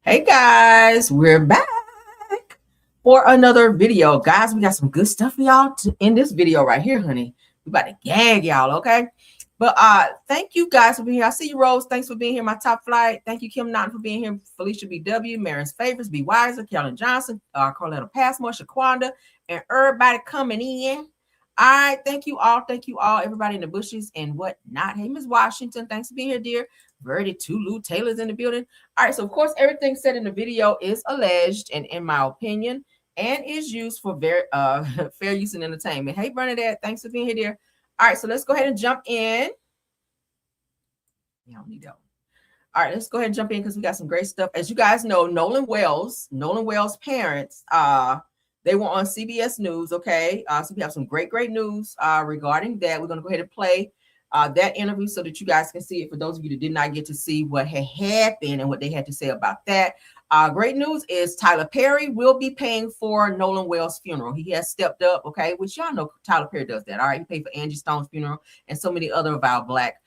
Hey guys, we're back for another video. Guys, we got some good stuff for y'all in this video right here, honey. We about to gag y'all, okay? But thank you guys for being here. I see you, Rose. Thanks for being here. My top flight. Thank you, Kim Naughton, for being here. Felicia BW, Marin's Favorites, B. Wiser, Kellen Johnson, Carletta Passmore, Shaquanda, and everybody coming in. All right, thank you all. Thank you all, everybody in the bushes and whatnot. Hey, Miss Washington, thanks for being here, dear. Verdi Tulu Taylor's in the building. All right, so of course, everything said in the video is alleged and in my opinion, and is used for very fair use and entertainment. Hey, Bernadette, thanks for being here, dear. All right, so let's go ahead and jump in. Yeah, I don't need that one. All right, let's go ahead and jump in because we got some great stuff. As you guys know, Nolan Wells' parents, they were on CBS News, okay? So we have some great news regarding that. We're going to go ahead and play that interview so that you guys can see it. For those of you that did not get to see what had happened and what they had to say about that. Great news is Tyler Perry will be paying for Nolan Wells' funeral. He has stepped up, okay? Which y'all know Tyler Perry does that, all right? He paid for Angie Stone's funeral and so many other of our Black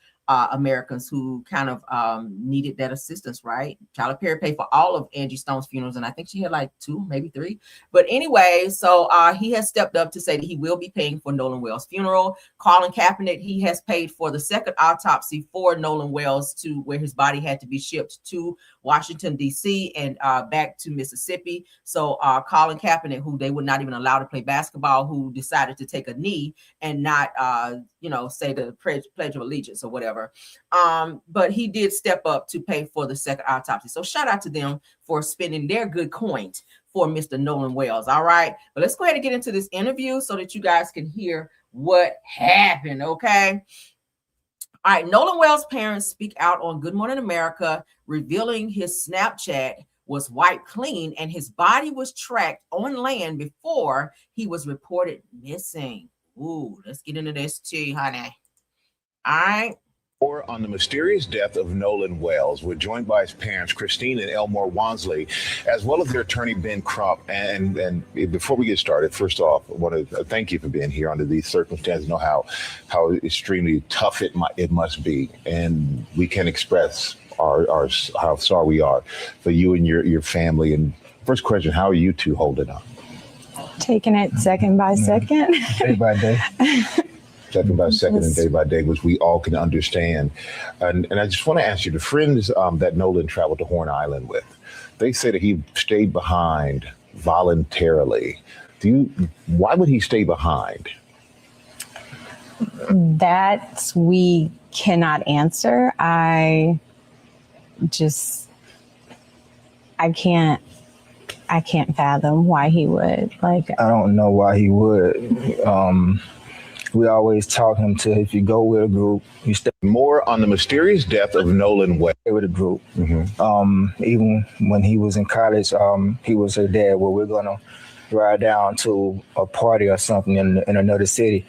Americans who kind of needed that assistance, right? Tyler Perry paid for all of Angie Stone's funerals, and I think she had like 2, maybe 3. But anyway, so he has stepped up to say that he will be paying for Nolan Wells' funeral. Colin Kaepernick, he has paid for the second autopsy for Nolan Wells, to where his body had to be shipped to Washington, D.C. and back to Mississippi. So Colin Kaepernick, who they would not even allow to play basketball, who decided to take a knee and not, say the Pledge of Allegiance or whatever. But he did step up to pay for the second autopsy. So shout out to them for spending their good coin for Mr. Nolan Wells. All right. But let's go ahead and get into this interview so that you guys can hear what happened. Okay. All right. Nolan Wells' parents speak out on Good Morning America, revealing his Snapchat was wiped clean and his body was tracked on land before he was reported missing. Ooh, let's get into this too, honey. All right. Or on the mysterious death of Nolan Wells. We're joined by his parents, Christine and Elmore Wansley, as well as their attorney, Ben Crump. And before we get started, first off, I want to thank you for being here under these circumstances. Know how extremely tough it must be. And we can express our how sorry we are for you and your family. And first question, how are you two holding up? Taking it second by second. Day by day. Second by second and day by day, which we all can understand. And I just want to ask you, the friends that Nolan traveled to Horn Island with, they say that he stayed behind voluntarily. Why would he stay behind? That we cannot answer. I can't fathom why he would. I don't know why he would. We always taught him to, if you go with a group, you stay. More on the mysterious death of Nolan Wells. With a group. Mm-hmm. Even when he was in college, he was her dad, well, we're going to ride down to a party or something in another city.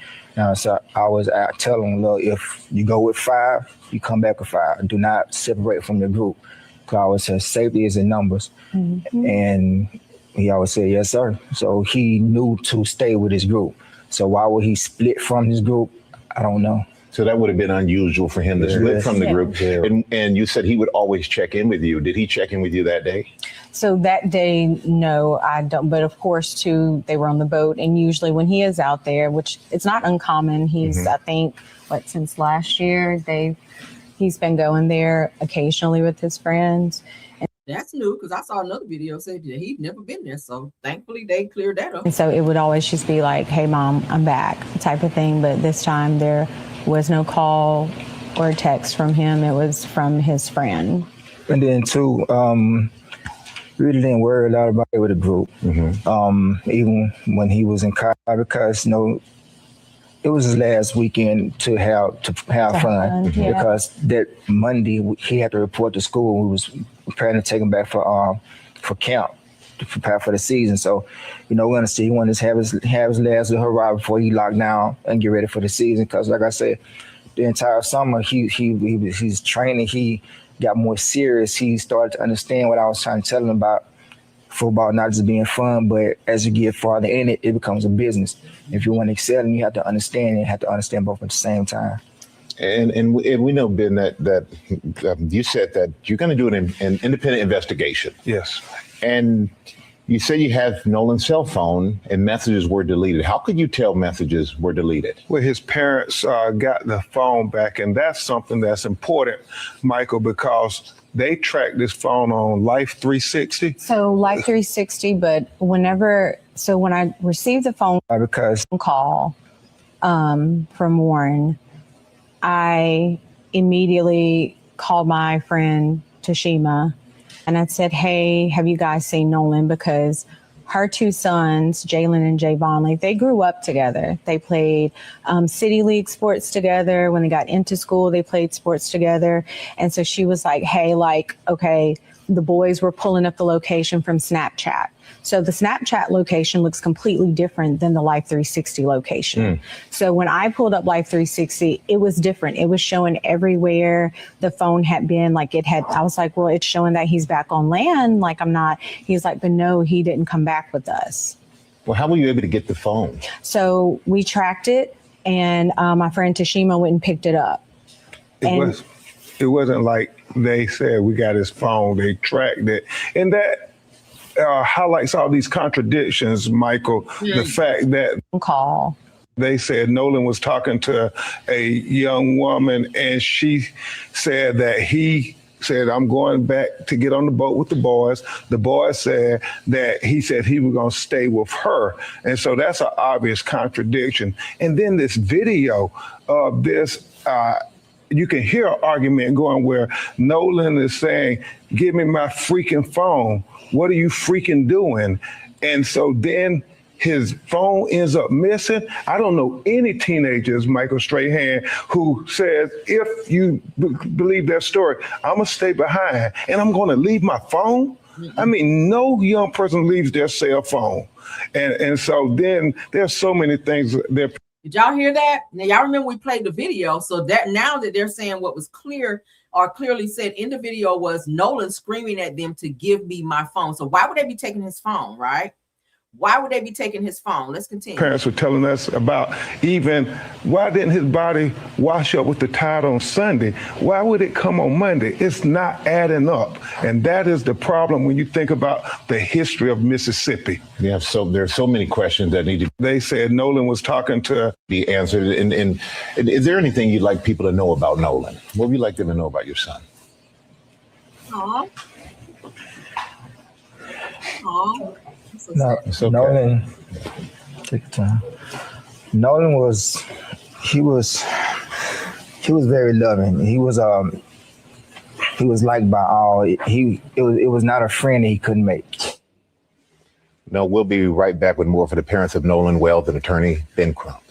So I was out telling him, look, if you go with 5, you come back with 5. Do not separate from the group. Because I always said safety is in numbers. Mm-hmm. And he always said, yes, sir. So he knew to stay with his group. So why would he split from his group? I don't know. So that would have been unusual for him to split from the group. Yeah. And you said he would always check in with you. Did he check in with you that day? So that day, no, I don't. But of course, too, they were on the boat. And usually when he is out there, which it's not uncommon, he's, I think, since last year, he's been going there occasionally with his friends. That's new because I saw another video say that he'd never been there. So thankfully they cleared that up. And so it would always just be like, hey, Mom, I'm back type of thing. But this time there was no call or text from him. It was from his friend. And then, too, really didn't worry a lot about it with the group. Even when he was in college, because, it was his last weekend to have fun. Because that Monday he had to report to school. We was preparing to take him back for camp to prepare for the season. So, we're gonna see. He wanted to have his last hurrah before he locked down and get ready for the season. Because, like I said, the entire summer he's training. He got more serious. He started to understand what I was trying to tell him about football, not just being fun, but as you get farther in it, it becomes a business. If you want to excel, you have to understand both at the same time. And we know, Ben, that you said that you're going to do an independent investigation. Yes. And you say you have Nolan's cell phone and messages were deleted. How could you tell messages were deleted? Well, his parents got the phone back, and that's something that's important, Michael, because they tracked this phone on Life 360. So Life 360, but when I received the phone call from Warren, I immediately called my friend Tashima and I said, hey, have you guys seen Nolan? Because her two sons, Jalen and Javon, like they grew up together. They played city league sports together. When they got into school, they played sports together. And so she was like, hey, like, okay, the boys were pulling up the location from Snapchat. So the Snapchat location looks completely different than the Life 360 location. So when I pulled up Life 360, it was different. It was showing everywhere the phone had been. Like I was like, well, it's showing that he's back on land. Like I'm not. He's like, but no, he didn't come back with us. Well, how were you able to get the phone? So we tracked it, and my friend Tashima went and picked it up. It wasn't like they said we got his phone. They tracked it, and that highlights all these contradictions, Michael. The fact that they said Nolan was talking to a young woman, and she said that he said, I'm going back to get on the boat with the boys. The boys said that he said he was going to stay with her. And so that's an obvious contradiction. And then this video of this, you can hear an argument going where Nolan is saying, give me my freaking phone. What are you freaking doing? And so then his phone ends up missing. I don't know any teenagers, Michael Strahan, who says, if you believe that story, I'm going to stay behind and I'm going to leave my phone. I mean, no young person leaves their cell phone. And so then there's so many things that. Did y'all hear that? Now, y'all remember we played the video. So that now that they're saying what was clear or clearly said in the video was Nolan screaming at them to give me my phone. So why would they be taking his phone, right? Why would they be taking his phone? Let's continue. Parents were telling us about even why didn't his body wash up with the tide on Sunday? Why would it come on Monday? It's not adding up. And that is the problem when you think about the history of Mississippi. Yeah, so there's so many questions that need to be. They said Nolan was talking to be answered. And is there anything you'd like people to know about Nolan? What would you like them to know about your son? Aww. Aww. No, okay. Nolan, take your time. Nolan was very loving. He was liked by all. It was not a friend that he couldn't make. No, we'll be right back with more for the parents of Nolan Wells and attorney Ben Crump.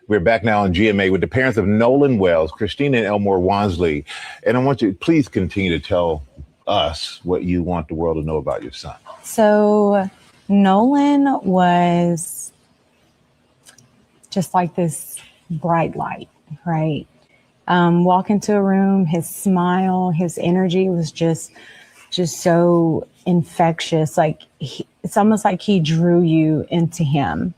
We're back now on GMA with the parents of Nolan Wells, Christina and Elmore Wansley. And I want you to please continue to tell us what you want the world to know about your son. So Nolan was just like this bright light, right? Walk into a room, his smile, his energy was just so infectious. Like it's almost like he drew you into him.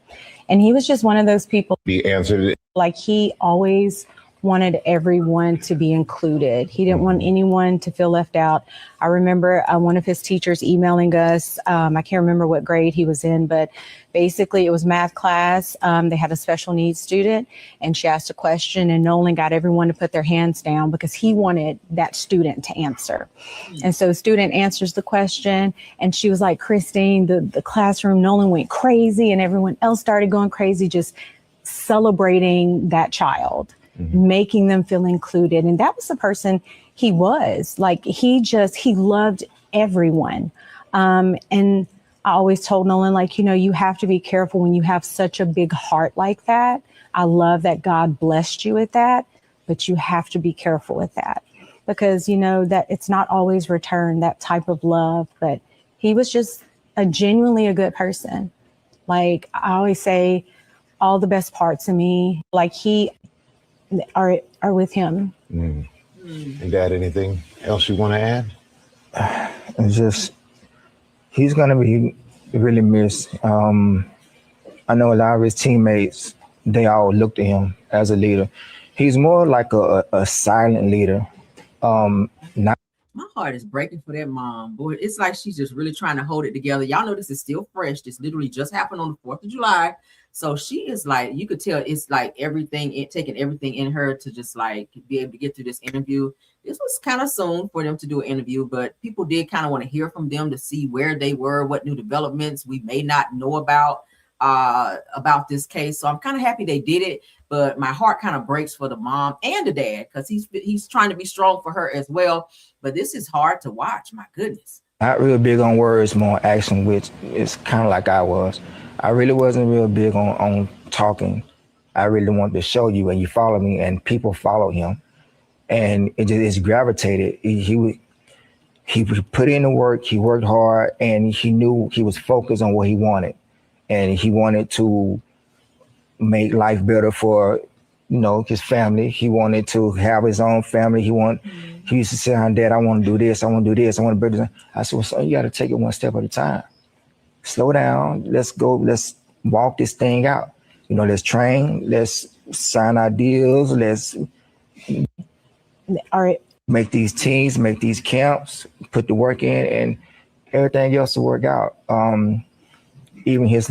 And he was just one of those people. He answered it. Like he always wanted everyone to be included. He didn't want anyone to feel left out. I remember one of his teachers emailing us. I can't remember what grade he was in, but basically it was math class. They had a special needs student and she asked a question and Nolan got everyone to put their hands down because he wanted that student to answer. And so the student answers the question and she was like, Christine, the classroom, Nolan went crazy and everyone else started going crazy, just celebrating that child. Making them feel included. And that was the person he was. Like he loved everyone. And I always told Nolan, like, you have to be careful when you have such a big heart like that. I love that God blessed you with that, but you have to be careful with that because, that it's not always returned, that type of love. But he was just genuinely a good person. Like I always say, all the best parts of me, like he are with him. And Dad, anything else you want to add? It's just, he's going to be really missed. I know a lot of his teammates, they all looked at him as a leader. He's more like a silent leader. Not My heart is breaking for that mom. Boy, it's like she's just really trying to hold it together. Y'all know this is still fresh. This literally just happened on the 4th of July. So she is like, you could tell it's like taking everything in her to just like be able to get through this interview. This was kind of soon for them to do an interview, but people did kind of want to hear from them to see where they were, what new developments we may not know about this case. So I'm kind of happy they did it, but my heart kind of breaks for the mom and the dad because he's trying to be strong for her as well. But this is hard to watch. My goodness. not real big on words, more action, which is kind of like I was. I really wasn't real big on talking. I really wanted to show you, and you follow me, and people followed him, and it's gravitated. He put in the work. He worked hard, and he knew he was focused on what he wanted, and he wanted to make life better for, his family. He wanted to have his own family. He used to say, Dad, I want to do this. I want to do this. I want to do this. I said, well, son, you got to take it one step at a time. Slow down. Let's go. Let's walk this thing out. Let's train. Let's sign our deals. Let's All right. make these teams, make these camps, put the work in, and everything else to work out. Even his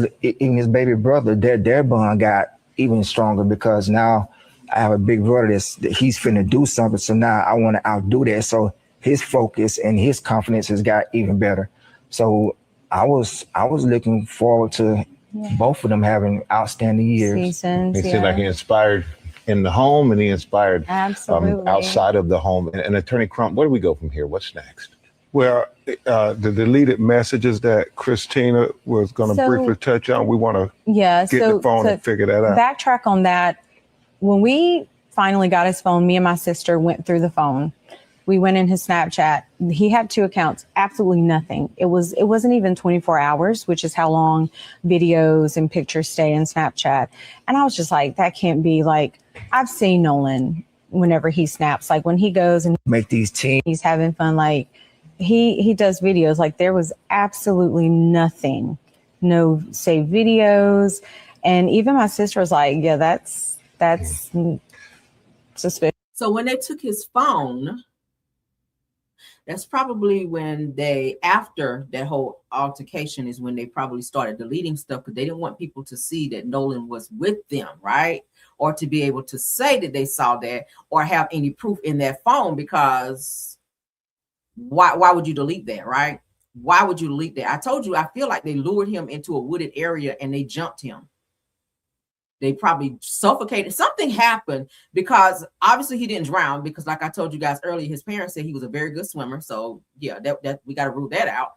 baby brother, their bond got even stronger because now I have a big brother that he's finna do something. So now I want to outdo that. So his focus and his confidence has got even better. So I was looking forward to both of them having outstanding years. Seasons, It seemed like he inspired in the home and he inspired outside of the home. And Attorney Crump, where do we go from here? What's next? Well, the deleted messages that Christina was going to briefly touch on, we want to get the phone and figure that out. Backtrack on that. When we finally got his phone, me and my sister went through the phone. We went in his Snapchat. He had 2 accounts, absolutely nothing. It wasn't even 24 hours, which is how long videos and pictures stay in Snapchat. And I was just like, that can't be. Like, I've seen Nolan whenever he snaps, like when he goes and make these teams, he's having fun, like he does videos. Like there was absolutely nothing, no saved videos. And even my sister was like, yeah, that's suspicious. So when they took his phone, that's probably when after that whole altercation is when they probably started deleting stuff because they didn't want people to see that Nolan was with them, right? Or to be able to say that they saw that or have any proof in that phone, because why would you delete that, right? Why would you delete that? I told you, I feel like they lured him into a wooded area and they jumped him. They probably suffocated. Something happened because obviously he didn't drown because, like I told you guys earlier, his parents said he was a very good swimmer. So yeah, that we got to rule that out.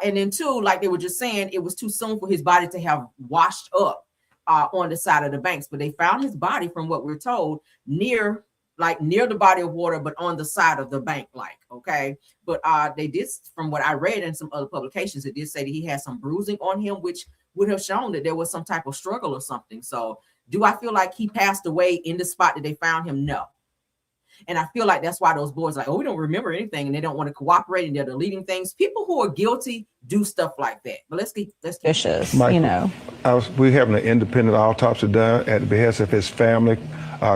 And then 2, like they were just saying, it was too soon for his body to have washed up on the side of the banks. But they found his body, from what we're told, near the body of water, but on the side of the bank, okay. But they did, from what I read in some other publications, it did say that he had some bruising on him, which would have shown that there was some type of struggle or something. So do I feel like he passed away in the spot that they found him? No. And I feel like that's why those boys are like, oh, we don't remember anything, and they don't want to cooperate, and they're deleting things. People who are guilty do stuff like that. But let's keep vicious, Michael, we having an independent autopsy done at the behest of his family.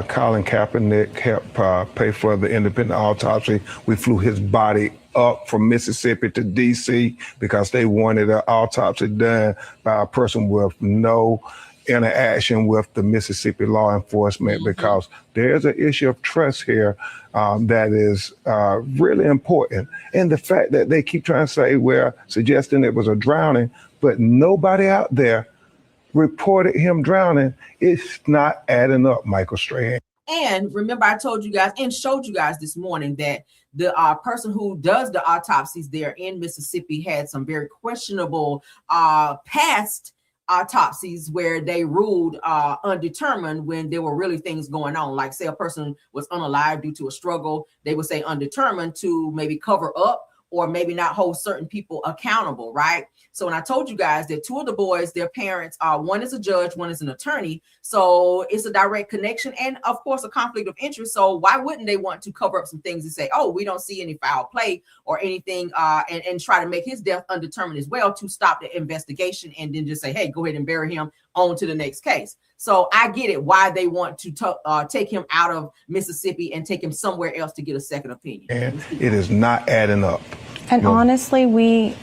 Colin Kaepernick helped pay for the independent autopsy. We flew his body up from Mississippi to D.C. because they wanted an autopsy done by a person with no interaction with the Mississippi law enforcement, because there's an issue of trust here that is really important. And the fact that they keep trying to say, we're suggesting it was a drowning, but nobody out there reported him drowning, it's not adding up, Michael Strahan. And remember, I told you guys and showed you guys this morning that the person who does the autopsies there in Mississippi had some very questionable past autopsies where they ruled undetermined when there were really things going on. Like, say a person was unalive due to a struggle, they would say undetermined to maybe cover up or maybe not hold certain people accountable, right? So when I told you guys that 2 of the boys, their parents, one is a judge, one is an attorney. So it's a direct connection and, of course, a conflict of interest. So why wouldn't they want to cover up some things and say, oh, we don't see any foul play or anything, and try to make his death undetermined as well to stop the investigation and then just say, hey, go ahead and bury him on to the next case. So I get it why they want to take him out of Mississippi and take him somewhere else to get a second opinion. And it is not adding up. And honestly, we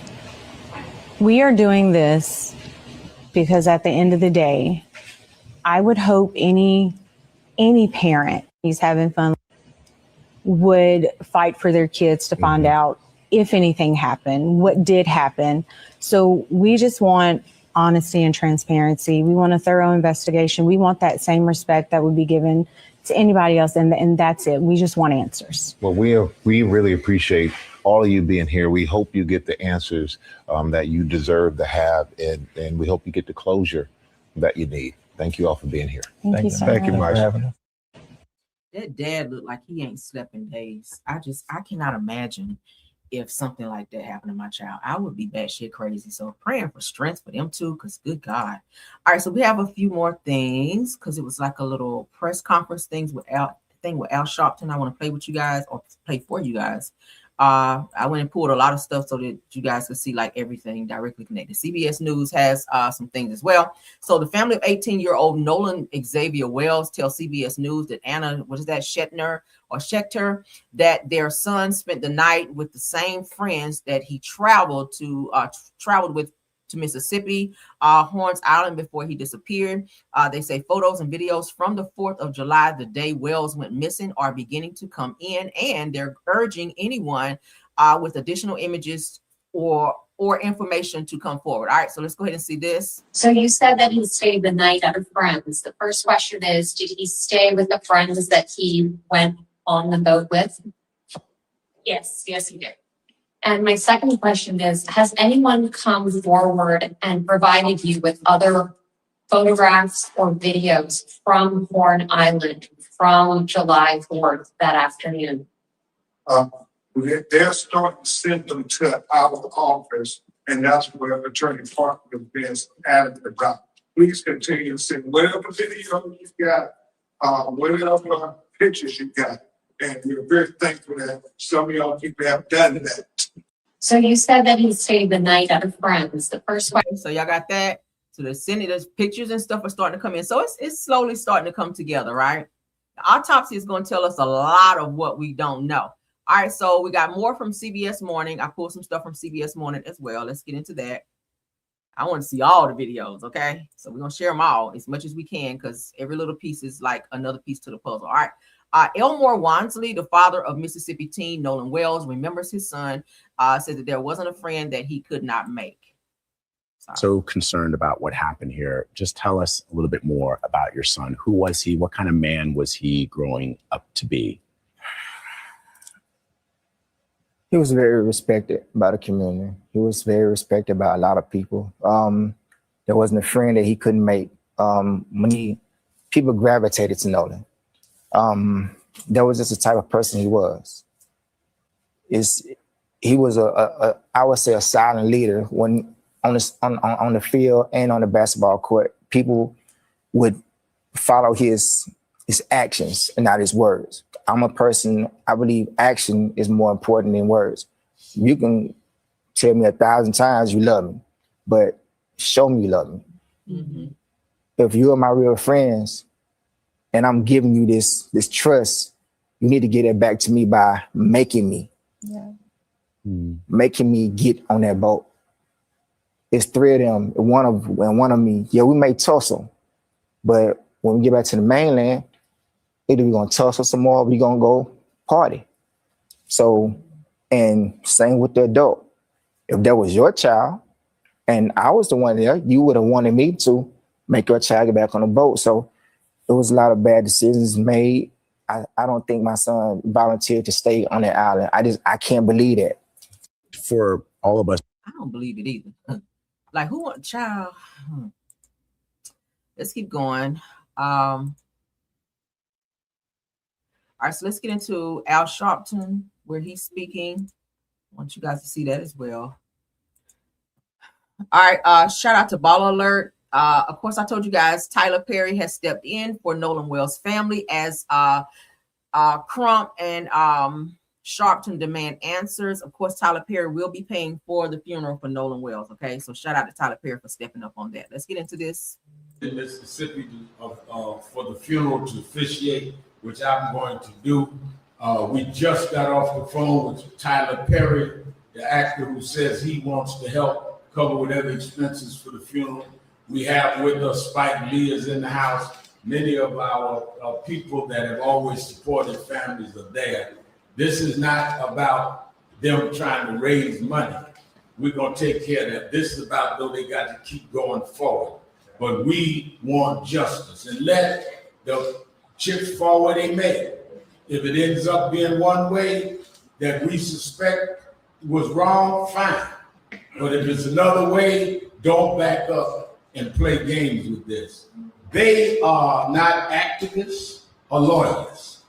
are doing this because at the end of the day, I would hope any parent who's having fun would fight for their kids to find out if anything happened, what did happen. So we just want honesty and transparency. We want a thorough investigation. We want that same respect that would be given to anybody else. And that's it. We just want answers. Well, we really appreciate all of you being here. We hope you get the answers that you deserve to have, and we hope you get the closure that you need. Thank you all for being here. Thank you so Thank you, much. Mike. That dad looked like he ain't slept in days. I cannot imagine if something like that happened to my child. I would be batshit crazy. So praying for strength for them too, because good God. All right, so we have a few more things because it was like a little press conference thing with Al Sharpton. I want to play with you guys or play for you guys. I went and pulled a lot of stuff so that you guys could see like everything directly connected. CBS News has some things as well. So the family of 18-year-old Nolan Xavier Wells tells CBS News that Anna, Schechter, that their son spent the night with the same friends that he traveled with to Mississippi, Horns Island, before he disappeared. They say photos and videos from the 4th of July, the day Wells went missing, are beginning to come in, and they're urging anyone with additional images or information to come forward. All right, so let's go ahead and see this. So you said that he stayed the night at a friend's. The first question is, did he stay with the friends that he went on the boat with? Yes, he did. And my second question is, has anyone come forward and provided you with other photographs or videos from Horn Island from July 4th that afternoon? They're starting to send them to our office, and that's where Attorney Parker has been adamant about. Please continue to send whatever video you got, whatever pictures you got. And we're very thankful that some of y'all people have done that. So you said that he stayed the night at a friend's. The first question. So y'all got that. So they're sending us pictures and stuff are starting to come in. So it's slowly starting to come together, right? The autopsy is going to tell us a lot of what we don't know. All right, so we got more from CBS Morning. I pulled some stuff from CBS Morning as well. Let's get into that. I want to see all the videos, okay? So we're going to share them all as much as we can because every little piece is like another piece to the puzzle. All right. Elmore Wansley, the father of Mississippi teen Nolan Wells, remembers his son, said that there wasn't a friend that he could not make. So concerned about what happened here. Just tell us a little bit more about your son. Who was he? What kind of man was he growing up to be? He was very respected by the community. He was very respected by a lot of people. There wasn't a friend that he couldn't make. People gravitated to Nolan. That was just the type of person he was. He was I would say a silent leader when on the field and on the basketball court. People would follow his actions and not his words. I'm a person, I believe action is more important than words. You can tell me 1,000 times you love me, but show me you love me. Mm-hmm. If you are my real friends and I'm giving you this trust, you need to get it back to me by making me. Yeah. Making me get on that boat. It's 3 of them, one of me. Yeah, we may tussle, but when we get back to the mainland, either we're gonna tussle some more, or we're gonna go party. So, and same with the adult. If that was your child and I was the one there, you would have wanted me to make your child get back on the boat. So it was a lot of bad decisions made. I don't think my son volunteered to stay on that island. I can't believe that. For all of us. I don't believe it either. Like, who want a child? Let's keep going. All right, so let's get into Al Sharpton, where he's speaking. I want you guys to see that as well. All right, shout out to Ball Alert. Of course, I told you guys Tyler Perry has stepped in for Nolan Wells' family as Crump and Sharpton demand answers. Of course, Tyler Perry will be paying for the funeral for Nolan Wells. Okay, so shout out to Tyler Perry for stepping up on that. Let's get into this. in Mississippi for the funeral to officiate, which I'm going to do. We just got off the phone with Tyler Perry, the actor who says he wants to help cover whatever expenses for the funeral. We have with us Spike Lee is in the house. Many of our people that have always supported families are there. This is not about them trying to raise money. We're going to take care of that. This is about, though, they got to keep going forward. But we want justice and let the chips fall where they may. If it ends up being one way that we suspect was wrong, fine. But if it's another way, don't back up and play games with this. They are not activists or lawyers.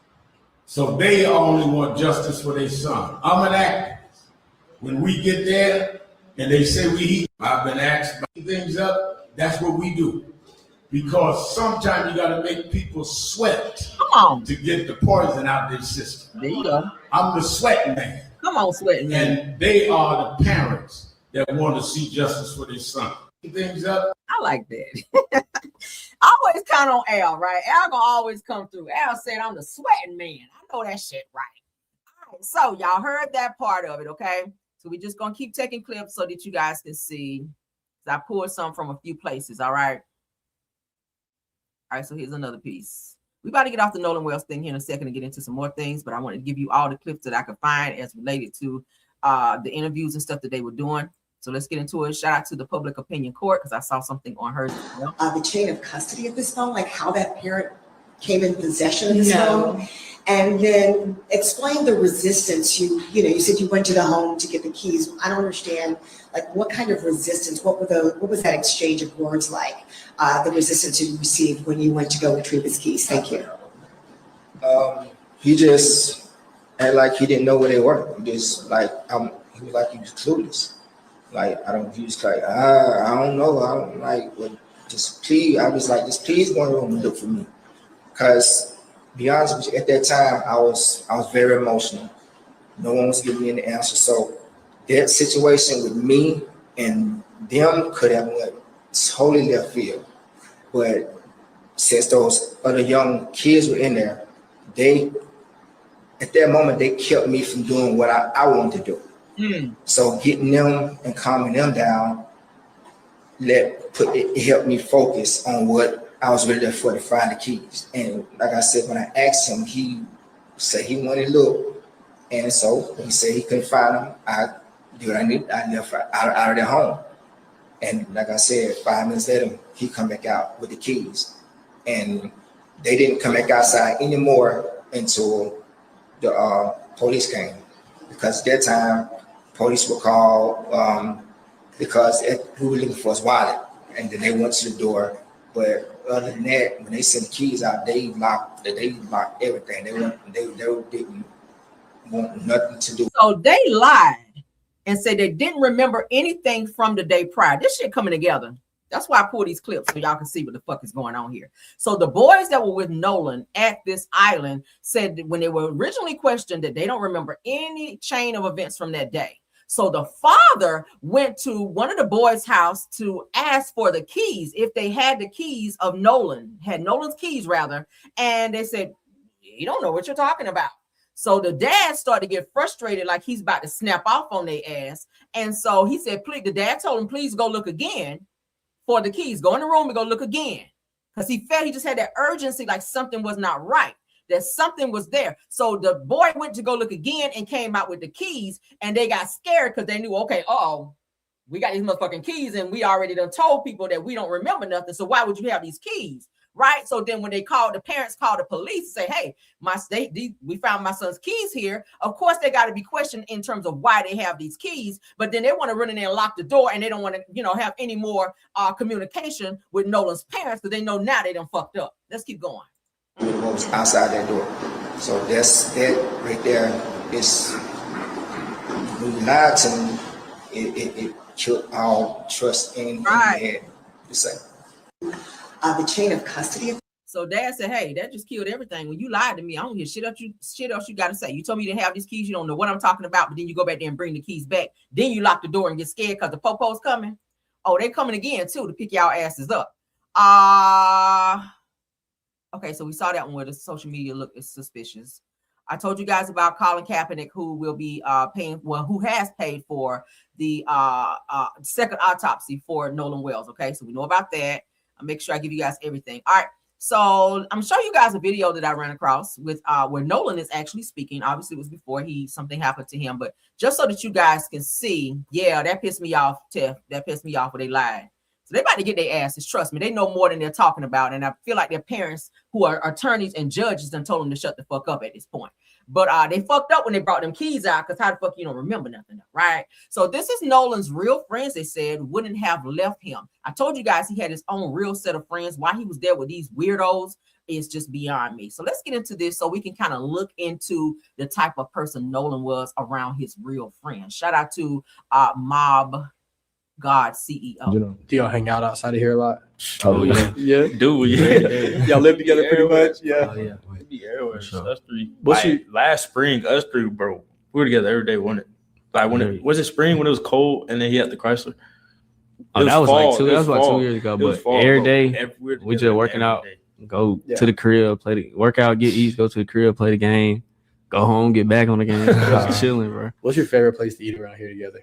So they only want justice for their son. I'm an activist. When we get there and they say I've been asked to bring things up, that's what we do. Because sometimes you gotta make people sweat to get the poison out of their system. There you go. I'm the sweating man. Come on, sweating man. And they are the parents that want to see justice for their son. Things up. I like that. I always count on Al, right? Al gonna always come through. Al said, I'm the sweating man. I know that shit right. All right, so y'all heard that part of it, okay? So we just gonna keep taking clips so that you guys can see. I pulled some from a few places, all right? All right, so here's another piece. We're about to get off the Nolan Wells thing here in a second and get into some more things, but I want to give you all the clips that I could find as related to the interviews and stuff that they were doing. So let's get into it. Shout out to the Public Opinion Court because I saw something on hers as well. The chain of custody of this phone, like how that parent came in possession of this phone, and then explain the resistance. You said you went to the home to get the keys. I don't understand, like what kind of resistance? What was that exchange of words like? The resistance you received when you went to go retrieve his keys. Thank you. He just acted like he didn't know where they were. He was like he was clueless. Like he was like, I don't know. I don't like, well, just please. I was like, just please go in the room and look for me. Cause be honest with you, at that time I was very emotional. No one was giving me any answer. So that situation with me and them could have went totally left field. But since those other young kids were in there, at that moment they kept me from doing what I wanted to do. So getting them and calming them down, it helped me focus on what I was really there for, to find the keys. And like I said, when I asked him, he said he wanted to look. And so he said he couldn't find them. I did what I needed. I left out of their home. And like I said, 5 minutes later, he come back out with the keys. And they didn't come back outside anymore until the police came. Because at that time, police were called because we were looking for his wallet. And then they went to the door. But other than that, when they sent the keys out, they locked everything. They didn't want nothing to do. So they lied and said they didn't remember anything from the day prior. This shit coming together. That's why I pull these clips so y'all can see what the fuck is going on here. So the boys that were with Nolan at this island said that when they were originally questioned that they don't remember any chain of events from that day. So the father went to one of the boys' house to ask for the keys, if they had the keys of Nolan, had Nolan's keys rather, and they said, you don't know what you're talking about. So the dad started to get frustrated, like he's about to snap off on their ass. And so he said, please, the dad told him, please go look again for the keys. Go in the room and go look again. Because he felt he just had that urgency, like something was not right, that something was there. So the boy went to go look again and came out with the keys, and they got scared because they knew, okay, we got these motherfucking keys, and we already done told people that we don't remember nothing. So why would you have these keys? Right. So then when they called, the parents called the police, say, hey, we found my son's keys here. Of course, they got to be questioned in terms of why they have these keys, but then they want to run in there and lock the door, and they don't want to, have any more communication with Nolan's parents because they know now they done fucked up. Let's keep going. What was outside that door. So that right there is, when you lied to me, it killed all trust in what you had to say. The chain of custody. So dad said, hey, that just killed everything. When you lied to me, I don't hear shit else you got to say. You told me to have these keys. You don't know what I'm talking about, but then you go back there and bring the keys back. Then you lock the door and get scared because the popo's coming. Oh, they coming again too to pick y'all asses up. Okay, so we saw that one where the social media look is suspicious. I told you guys about Colin Kaepernick, who will be who has paid for the second autopsy for Nolan Wells. Okay, so we know about that. I'll make sure I give you guys everything. All right, so I'm showing you guys a video that I ran across with where Nolan is actually speaking. Obviously, it was before something happened to him, but just so that you guys can see, yeah, that pissed me off, Tiff. That pissed me off when they lied. So they about to get their asses. Trust me, they know more than they're talking about. And I feel like their parents, who are attorneys and judges, done told them to shut the fuck up at this point. But they fucked up when they brought them keys out, because how the fuck you don't remember nothing, right? So this is Nolan's real friends, they said, wouldn't have left him. I told you guys he had his own real set of friends. Why he was there with these weirdos is just beyond me. So let's get into this so we can kind of look into the type of person Nolan was around his real friends. Shout out to Mob God CEO. You know, do y'all hang out outside of here a lot? Oh yeah, yeah, do we? Yeah. Y'all live together pretty much. Yeah. Oh yeah, we be everywhere. Sure. Us three. What's your Last spring? Us three, bro. We were together every day. When it was it spring when it was cold and then he had the Chrysler. Oh, that was like 2 years ago. But every day we just working out. Go to the crib, work out, get eats, go to the crib, play the game, go home, get back on the game. Just chilling, bro. What's your favorite place to eat around here together?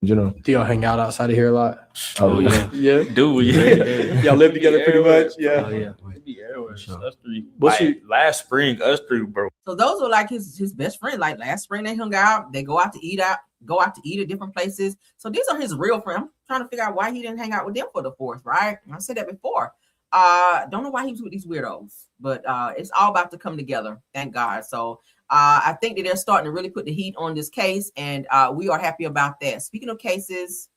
You know, do y'all hang out outside of here a lot? Oh yeah, yeah, do we? Yeah. Y'all live together pretty much. Yeah. Oh yeah, we be everywhere. Sure. Us three. What's your last spring? Us three, bro. So those are like his best friends. Like last spring they hung out. They go out to eat at different places. So these are his real friends. I'm trying to figure out why he didn't hang out with them for the 4th, right? I said that before. Don't know why he was with these weirdos, but it's all about to come together. Thank God. So I think that they're starting to really put the heat on this case, and we are happy about that. Speaking of cases,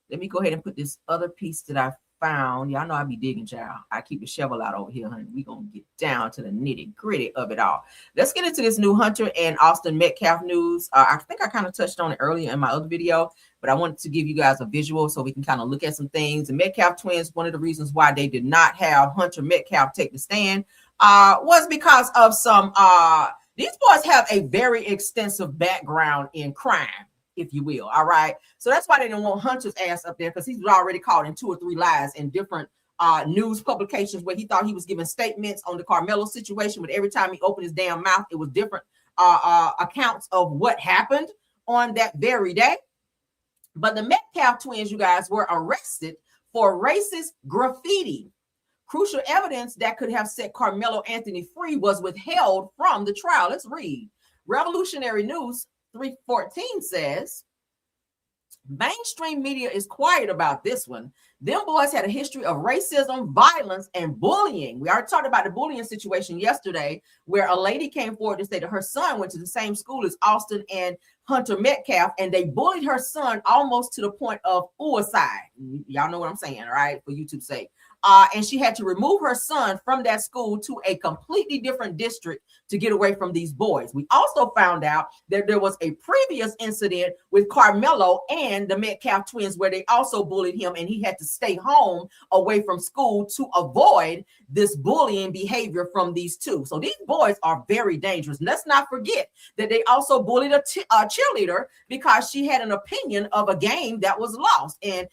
let me go ahead and put this other piece that I found. Y'all know I be digging, child. I keep the shovel out over here, honey. We gonna get down to the nitty gritty of it all. Let's get into this new Hunter and Austin Metcalf news. I think I kind of touched on it earlier in my other video, but I wanted to give you guys a visual so we can kind of look at some things. The Metcalf twins, one of the reasons why they did not have Hunter Metcalf take the stand was because of some these boys have a very extensive background in crime, if you will. All right. So that's why they didn't want Hunter's ass up there, because he's already caught in 2 or 3 lies in different news publications where he thought he was giving statements on the Carmelo situation, but every time he opened his damn mouth, it was different accounts of what happened on that very day. But the Metcalf twins, you guys, were arrested for racist graffiti. Crucial evidence that could have set Carmelo Anthony free was withheld from the trial. Let's read. Revolutionary News 314 says, mainstream media is quiet about this one. Them boys had a history of racism, violence, and bullying. We already talked about the bullying situation yesterday, where a lady came forward to say that her son went to the same school as Austin and Hunter Metcalf, and they bullied her son almost to the point of suicide. Y'all know what I'm saying, right? For YouTube's sake. And she had to remove her son from that school to a completely different district to get away from these boys. We also found out that there was a previous incident with Carmelo and the Metcalf twins where they also bullied him, and he had to stay home away from school to avoid this bullying behavior from these two. So these boys are very dangerous. Let's not forget that they also bullied a cheerleader because she had an opinion of a game that was lost. And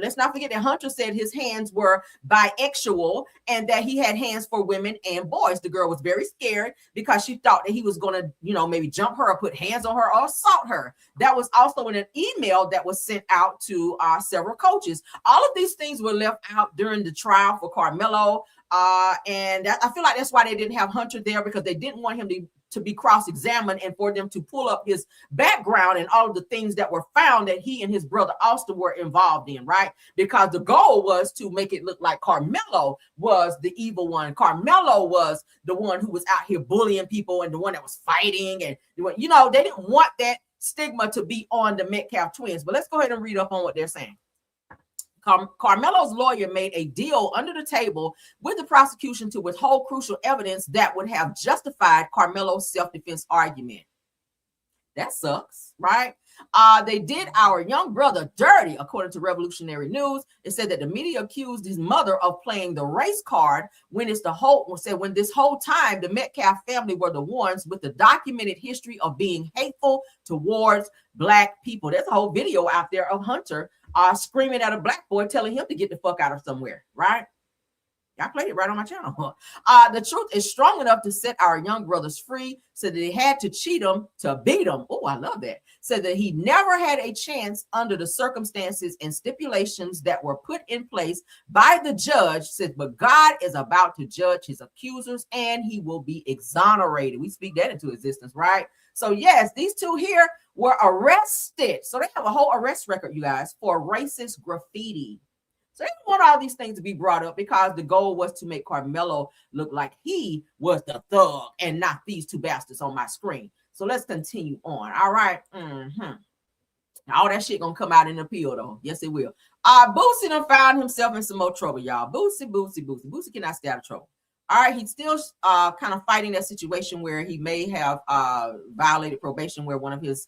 let's not forget that Hunter said his hands were bisexual and that he had hands for women and boys. The girl was very scared because she thought that he was going to, maybe jump her or put hands on her or assault her. That was also in an email that was sent out to several coaches. All of these things were left out during the trial for Carmelo. And I feel like that's why they didn't have Hunter there, because they didn't want him to be cross-examined and for them to pull up his background and all of the things that were found that he and his brother Austin were involved in, right? Because the goal was to make it look like Carmelo was the evil one. Carmelo was the one who was out here bullying people and the one that was fighting. And, they didn't want that stigma to be on the Metcalf twins. But let's go ahead and read up on what they're saying. Carmelo's lawyer made a deal under the table with the prosecution to withhold crucial evidence that would have justified Carmelo's self-defense argument. That sucks, right? They did our young brother dirty, according to Revolutionary News. It said that the media accused his mother of playing the race card when this whole time the Metcalf family were the ones with the documented history of being hateful towards Black people. There's a whole video out there of Hunter screaming at a Black boy, telling him to get the fuck out of somewhere, right? I played it right on my channel. The truth is strong enough to set our young brothers free, so that they had to cheat him to beat him. Oh, I love that. Said that he never had a chance under the circumstances and stipulations that were put in place by the judge. Said, but God is about to judge his accusers and he will be exonerated. We speak that into existence, right? So yes, these two here were arrested. So they have a whole arrest record, you guys, for racist graffiti. So they want all these things to be brought up because the goal was to make Carmelo look like he was the thug and not these two bastards on my screen. So let's continue on. All right. All that shit gonna come out in the appeal though. Yes, it will. Boosie done found himself in some more trouble, y'all. Boosie cannot stay out of trouble. All right, he's still kind of fighting that situation where he may have violated probation, where one of his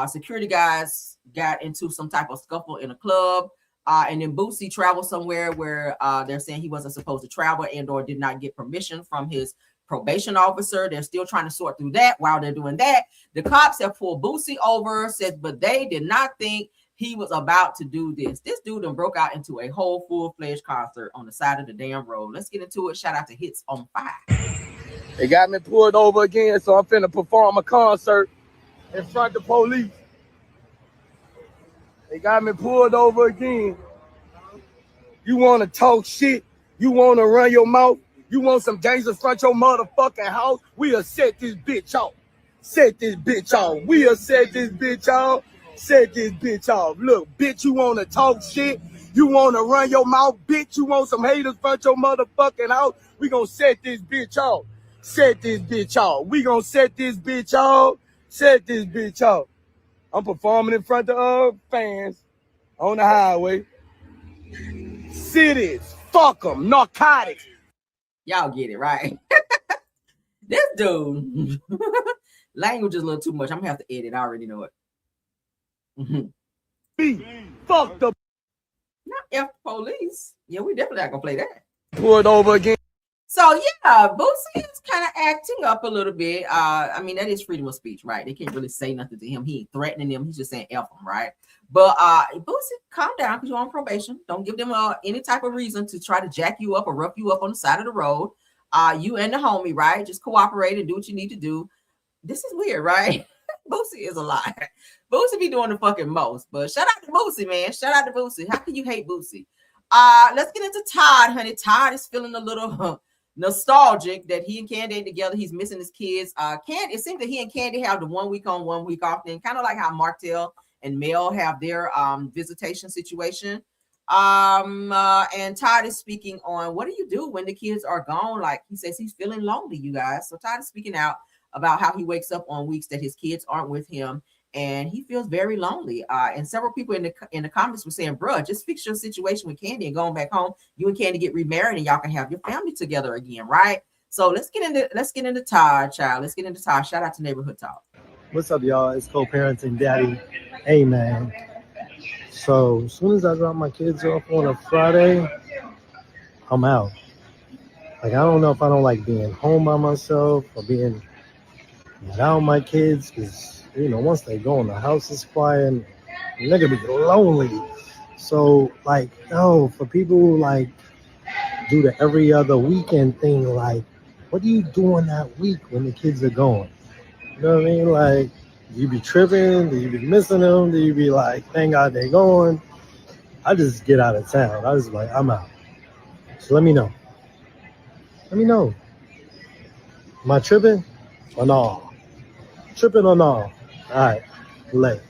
security guys got into some type of scuffle in a club. And then Boosie traveled somewhere where they're saying he wasn't supposed to travel and or did not get permission from his probation officer. They're still trying to sort through that. While they're doing that, the cops have pulled Boosie over, said, but they did not think he was about to do this. This dude done broke out into a whole full-fledged concert on the side of the damn road. Let's get into it. Shout out to Hits on Fire. They got me pulled over again, so I'm finna perform a concert in front of the police. They got me pulled over again. You want to talk shit? You want to run your mouth? You want some gangsters in front of your motherfucking house? We'll set this bitch off. Set this bitch off. We'll set this bitch off. Set this bitch off. Look, bitch, you want to talk shit? You want to run your mouth? Bitch, you want some haters in front of your motherfucking house? We gonna set this bitch off. Set this bitch off. We gonna set this bitch off. Set this bitch off. I'm performing in front of fans on the highway. Cities, fuck them, narcotics. Y'all get it, right? This dude, language is a little too much. I'm gonna have to edit. I already know it. Fuck the. Not F police. Yeah, we definitely not gonna play that. Pulled over again. So yeah, Boosie is kind of acting up a little bit. I mean, that is freedom of speech, right? They can't really say nothing to him. He ain't threatening them. He's just saying F them, right? But Boosie, calm down because you're on probation. Don't give them any type of reason to try to jack you up or rough you up on the side of the road. You and the homie, right? Just cooperate and do what you need to do. This is weird, right? Boosie is a lie. Boosie be doing the fucking most. But shout out to Boosie, man. Shout out to Boosie. How can you hate Boosie? Let's get into Todd, honey. Todd is feeling a little nostalgic that he and Candy ain't together. He's missing his kids. Candy, it seems that he and Candy have the 1 week on, 1 week off thing, kind of like how Martell and Mel have their visitation situation. And Todd is speaking on what do you do when the kids are gone? Like he says he's feeling lonely, you guys. So Todd is speaking out about how he wakes up on weeks that his kids aren't with him and he feels very lonely. And several people in the comments were saying, bruh, just fix your situation with Candy and going back home. You and Candy get remarried and y'all can have your family together again, right? So let's get into Todd, child. Let's get into Todd. Shout out to Neighborhood Talk. What's up, y'all? It's co-parenting daddy. Hey, man. So as soon as I drop my kids off on a Friday, I'm out. Like, I don't know if I don't like being home by myself or being without my kids, because, you know, once they go in the house is quiet, and they're gonna be lonely. So, like, no, for people who, like, do the every other weekend thing, like, what are you doing that week when the kids are gone? You know what I mean? Like, do you be tripping? Do you be missing them? Do you be like, thank God they're going? I just get out of town. I just like, I'm out. So let me know. Let me know. Am I tripping or no? Tripping or no? All right, late.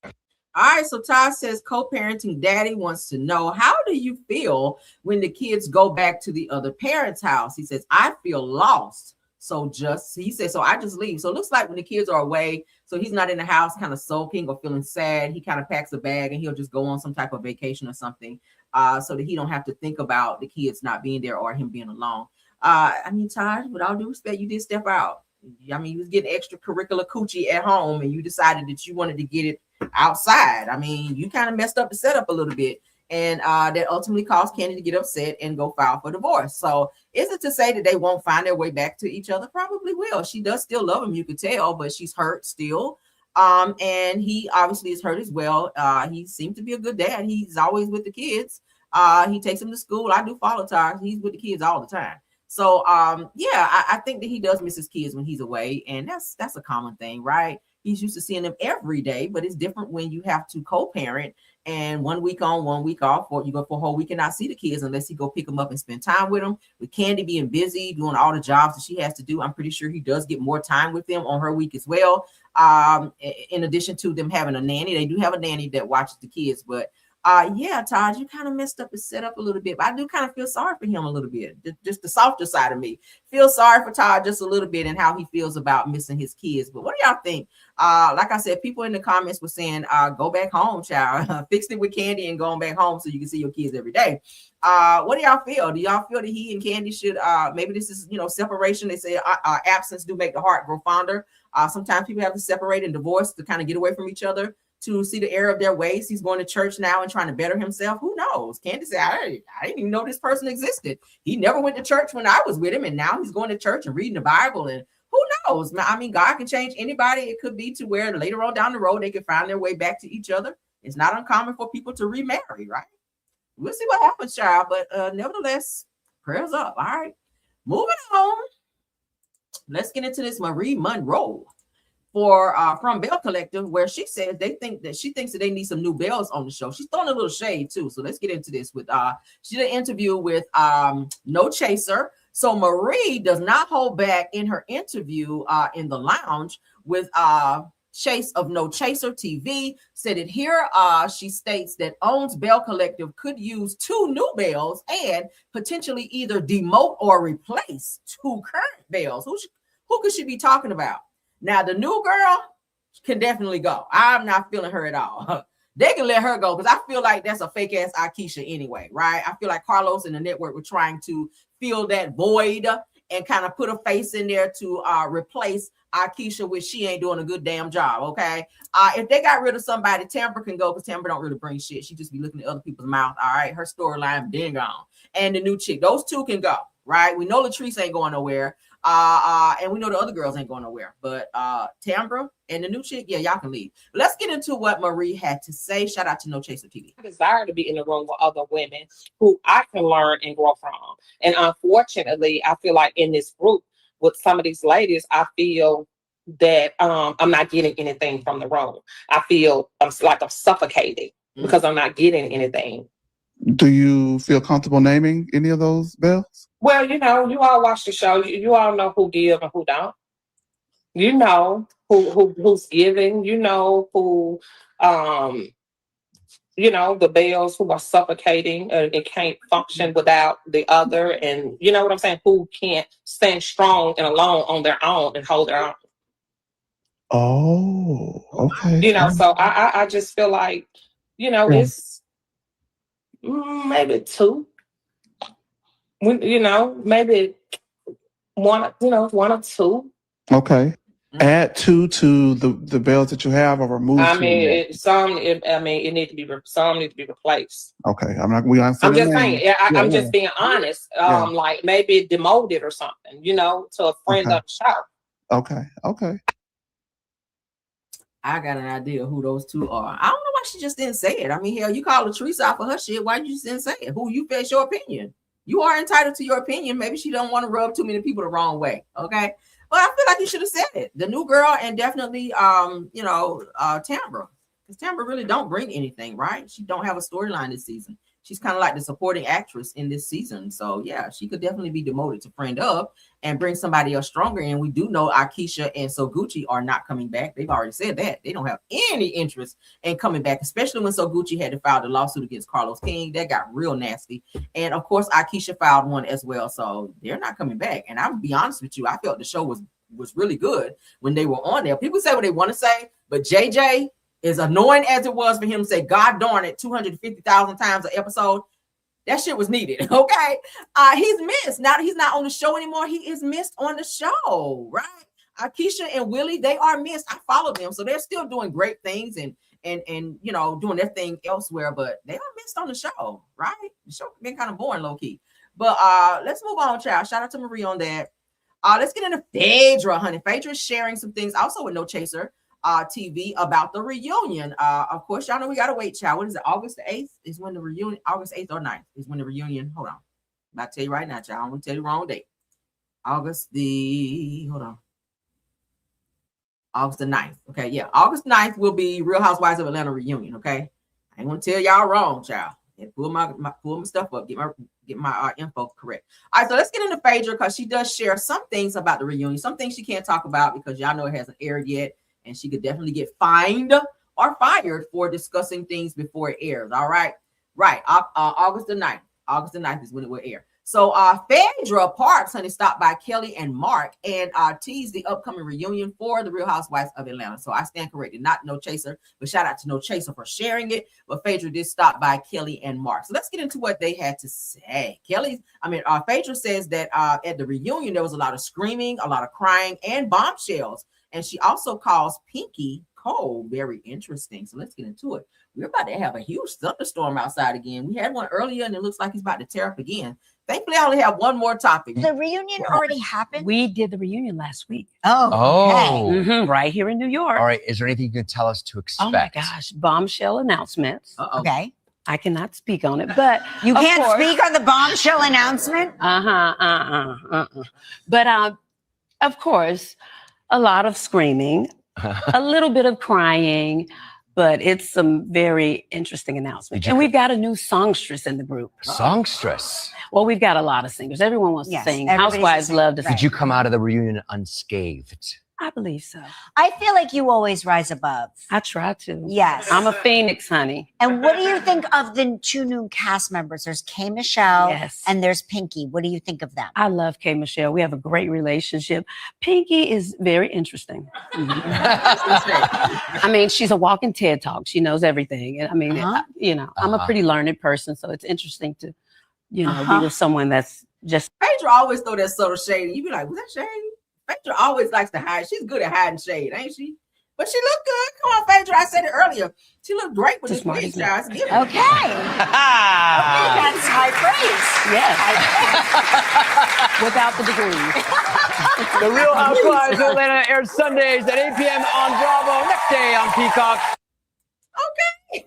All right, so Todd says co-parenting daddy wants to know, how do you feel when the kids go back to the other parent's house? He says, I feel lost. So he said, so I just leave. So it looks like when the kids are away, so he's not in the house kind of sulking or feeling sad, he kind of packs a bag and he'll just go on some type of vacation or something so that he don't have to think about the kids not being there or him being alone. I mean, Todd, with all due respect, you did step out. I mean, you was getting extracurricular coochie at home and you decided that you wanted to get it outside. I mean, you kind of messed up the setup a little bit. And that ultimately caused Candy to get upset and go file for divorce. So is it to say that they won't find their way back to each other? Probably will. She does still love him, you could tell, but she's hurt still. And he obviously is hurt as well. He seemed to be a good dad. He's always with the kids. He takes them to school. I do follow Todd. He's with the kids all the time. So yeah, I think that he does miss his kids when he's away, and that's a common thing, right? He's used to seeing them every day, but it's different when you have to co-parent and 1 week on, 1 week off, or you go for a whole week and not see the kids unless he go pick them up and spend time with them. With Candy being busy doing all the jobs that she has to do, I'm pretty sure he does get more time with them on her week as well. In addition to them having a nanny, they do have a nanny that watches the kids, but yeah, Todd, you kind of messed up his setup a little bit, but I do kind of feel sorry for him a little bit. Just the softer side of me. Feel sorry for Todd just a little bit and how he feels about missing his kids. But what do y'all think? Like I said, people in the comments were saying, go back home, child. Fix it with Candy and going back home so you can see your kids every day. What do y'all feel? Do y'all feel that he and Candy should, maybe this is, separation? They say absence do make the heart grow fonder. Sometimes people have to separate and divorce to kind of get away from each other, to see the error of their ways. He's going to church now and trying to better himself. Who knows? Candy said, I didn't even know this person existed. He never went to church when I was with him, and now he's going to church and reading the Bible. And who knows? I mean, God can change anybody. It could be to where later on down the road, they can find their way back to each other. It's not uncommon for people to remarry, right? We'll see what happens, child. But nevertheless, prayers up. All right. Moving on. Let's get into this Marie Monroe. From Bell Collective, where she says she thinks that they need some new Bells on the show. She's throwing a little shade too. So let's get into this with she did an interview with No Chaser. So Marie does not hold back in her interview in the lounge with Chase of No Chaser TV. Said it here. She states that owns Bell Collective could use 2 new Bells and potentially either demote or replace 2 current Bells. Who could she be talking about? Now, the new girl can definitely go. I'm not feeling her at all. They can let her go because I feel like that's a fake ass Akeisha anyway, right? I feel like Carlos and the network were trying to fill that void and kind of put a face in there to replace Akeisha, which she ain't doing a good damn job, okay? If they got rid of somebody, Tambra can go because Tambra don't really bring shit. She just be looking at other people's mouth, all right? Her storyline been gone. And the new chick, those 2 can go, right? We know Latrice ain't going nowhere. And we know the other girls ain't going nowhere, but Tambra and the new chick, yeah, y'all can leave. Let's get into what Marie had to say. Shout out to No Chaser TV. I desire to be in the room with other women who I can learn and grow from. And unfortunately, I feel like in this group with some of these ladies, I feel that I'm not getting anything from the room. I feel I'm suffocating because I'm not getting anything. Do you feel comfortable naming any of those Bells? Well, you all watch the show. You all know who give and who don't. You know who's giving. You know who, the Bells who are suffocating and can't function without the other. And you know what I'm saying? Who can't stand strong and alone on their own and hold their own. Oh, okay. So I just feel like, it's maybe 2. Maybe one or 2. Okay. Add 2 to the Bells that you have, or remove. I mean, some need to be replaced. Okay, I'm just saying. I'm just being honest. Like maybe demoted or something. To a friend of the show. Okay. I got an idea who those 2 are. I don't know why she just didn't say it. I mean, hell, you call Latrice out for her shit. Why you just didn't say it? Who you face your opinion? You are entitled to your opinion. Maybe she don't want to rub too many people the wrong way. Okay. But I feel like you should have said it. The new girl and definitely Tambra. Because Tambra really don't bring anything, right? She don't have a storyline this season. She's kind of like the supporting actress in this season. So yeah, she could definitely be demoted to friend of and bring somebody else stronger. And we do know Akeisha and So Gucci are not coming back. They've already said that. They don't have any interest in coming back, especially when So Gucci had to file the lawsuit against Carlos King. That got real nasty. And of course, Akeisha filed one as well. So they're not coming back. And I'm gonna be honest with you, I felt the show was really good when they were on there. People say what they want to say, but JJ, as annoying as it was for him to say God darn it 250,000 times an episode, that shit was needed. Okay. He's missed. Now that he's not on the show anymore, he is missed on the show, right? Akeisha and Willie, they are missed. I follow them, so they're still doing great things and doing their thing elsewhere, but they are missed on the show, right? The show been kind of boring, low-key. But let's move on, child. Shout out to Marie on that. Let's get into Phaedra, honey. Phaedra is sharing some things also with No Chaser. TV about the reunion. Of course, y'all know we gotta wait, child. What is it? August the 8th is when the reunion, August 8th or 9th is when the reunion. Hold on. I'm about to tell you right now, child. I'm gonna tell you the wrong date. August the 9th. Okay, yeah. August 9th will be Real Housewives of Atlanta reunion. Okay. I ain't gonna tell y'all wrong, child. And pull my stuff up, get my info correct. All right, so let's get into Phaedra because she does share some things about the reunion, some things she can't talk about because y'all know it hasn't aired yet, and she could definitely get fined or fired for discussing things before it airs. All right, right. August the 9th. August the 9th is when it will air. So Phaedra Parks, honey, stopped by Kelly and Mark and teased the upcoming reunion for the Real Housewives of Atlanta. So I stand corrected, not No Chaser, but shout out to No Chaser for sharing it. But Phaedra did stop by Kelly and Mark. So let's get into what they had to say. Phaedra says that at the reunion, there was a lot of screaming, a lot of crying, and bombshells. And she also calls Pinky cold. Very interesting. So let's get into it. We're about to have a huge thunderstorm outside again. We had one earlier, and it looks like it's about to tear up again. Thankfully, I only have one more topic. The reunion already happened? We did the reunion last week. Oh, okay. Right here in New York. All right. Is there anything you can tell us to expect? Oh my gosh, bombshell announcements. Okay. I cannot speak on it, but you can't speak on the bombshell announcement? But of course, a lot of screaming, a little bit of crying, but it's some very interesting announcements. And we've got a new songstress in the group. Songstress? Well, we've got a lot of singers. Everyone wants to sing. Housewives love to sing. Did you come out of the reunion unscathed? I believe so. I feel like you always rise above. I try to. Yes. I'm a phoenix, honey. And what do you think of the two new cast members? There's K. Michelle and there's Pinky. What do you think of them? I love K. Michelle. We have a great relationship. Pinky is very interesting. I mean, she's a walking TED Talk. She knows everything. And I mean, I'm a pretty learned person, so it's interesting to, be with someone that's just. Phaedra always throw that subtle shade. You be like, was that shade? Phaedra always likes to hide. She's good at hiding shade, ain't she? But she looked good. Come on, Phaedra. I said it earlier. She looked great with this wig, guys. Okay. That's high praise. Yes. Without the degrees. The Real Housewives of Atlanta aired Sundays at 8 p.m. on Bravo. Next day on Peacock. Okay.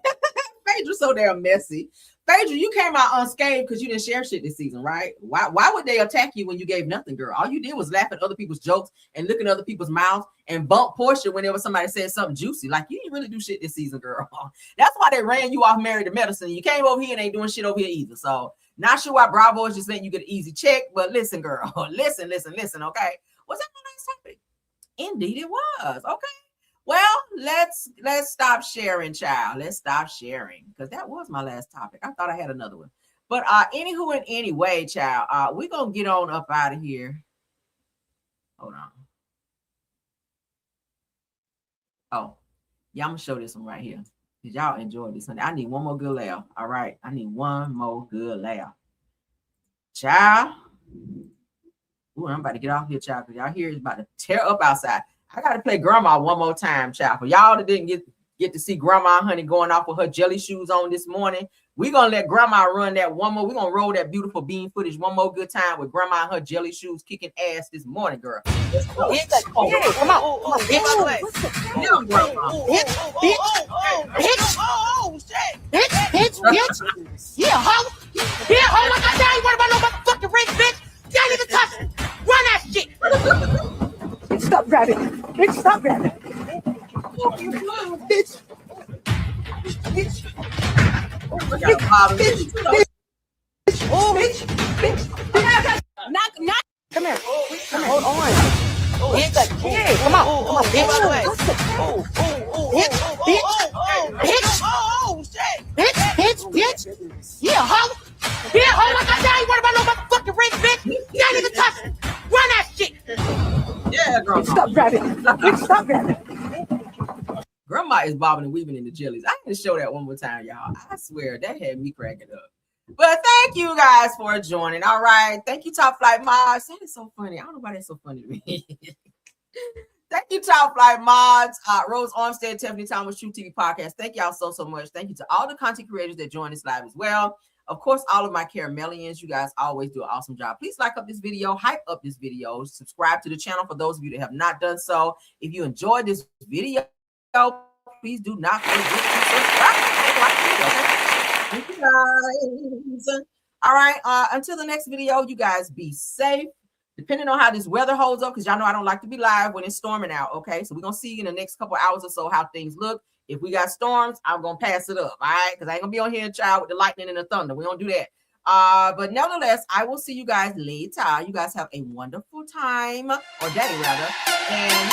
Phaedra so damn messy. Phaedra, you came out unscathed because you didn't share shit this season, right? Why would they attack you when you gave nothing, girl? All you did was laugh at other people's jokes and look at other people's mouths and bump Portia whenever somebody said something juicy. Like, you didn't really do shit this season, girl. That's why they ran you off Married to Medicine. You came over here and ain't doing shit over here either. So, not sure why Bravo is just letting you get an easy check, but listen, girl. Listen, okay? Was that my last topic? Indeed it was. Okay. Well, let's stop sharing, child. Let's stop sharing because that was my last topic. I thought I had another one. But anywho and anyway, child, we're going to get on up out of here. Hold on. Oh, yeah, I'm going to show this one right here because y'all enjoy this. I need one more good laugh. All right. I need one more good laugh. Child. Ooh, I'm about to get off here, child, because y'all here is about to tear up outside. I got to play Grandma one more time, child. For y'all that didn't get to see Grandma, honey, going off with her jelly shoes on this morning, we're going to let Grandma run that one more. We're going to roll that beautiful bean footage one more good time with Grandma and her jelly shoes kicking ass this morning, girl. Let's go. Come on. Young Grandma. Bitch. Yeah, ho. Yeah, ho. Like I said, you worry about no motherfucking rich bitch. You ain't even touch me. Run that shit. Stop grabbing. Bitch, stop grabbing. Bitch. Bitch. Knock. Come here. Hold on. Hit the kid. Come on, bitch. Bitch. Yeah, ho. Yeah, ho. Like I said, you worry about no motherfucking rich bitch. You ain't even touch me. Run that shit. Yeah, girl. Stop grabbing. Stop grabbing. Grandma is bobbing and weaving in the jellies. I need to show that one more time, y'all. I swear that had me cracking up. But thank you guys for joining. All right. Thank you, Top Flight Mods. That is so funny. I don't know why that's so funny to me. Thank you, Top Flight Mods, Rose Armstead, Tiffany Thomas, True TV Podcast. Thank y'all so much. Thank you to all the content creators that joined us live as well. Of course, all of my Caramellians, you guys always do an awesome job. Please like up this video, hype up this video, subscribe to the channel for those of you that have not done so. If you enjoyed this video, please do not forget to subscribe. Thank you guys. All right. Until the next video, you guys be safe. Depending on how this weather holds up, because y'all know I don't like to be live when it's storming out. Okay, so we're gonna see in the next couple hours or so how things look. If we got storms, I'm gonna pass it up. All right, because I ain't gonna be on here, child, with the lightning and the thunder. We don't do that. But nevertheless, I will see you guys later. You guys have a wonderful time or day rather, and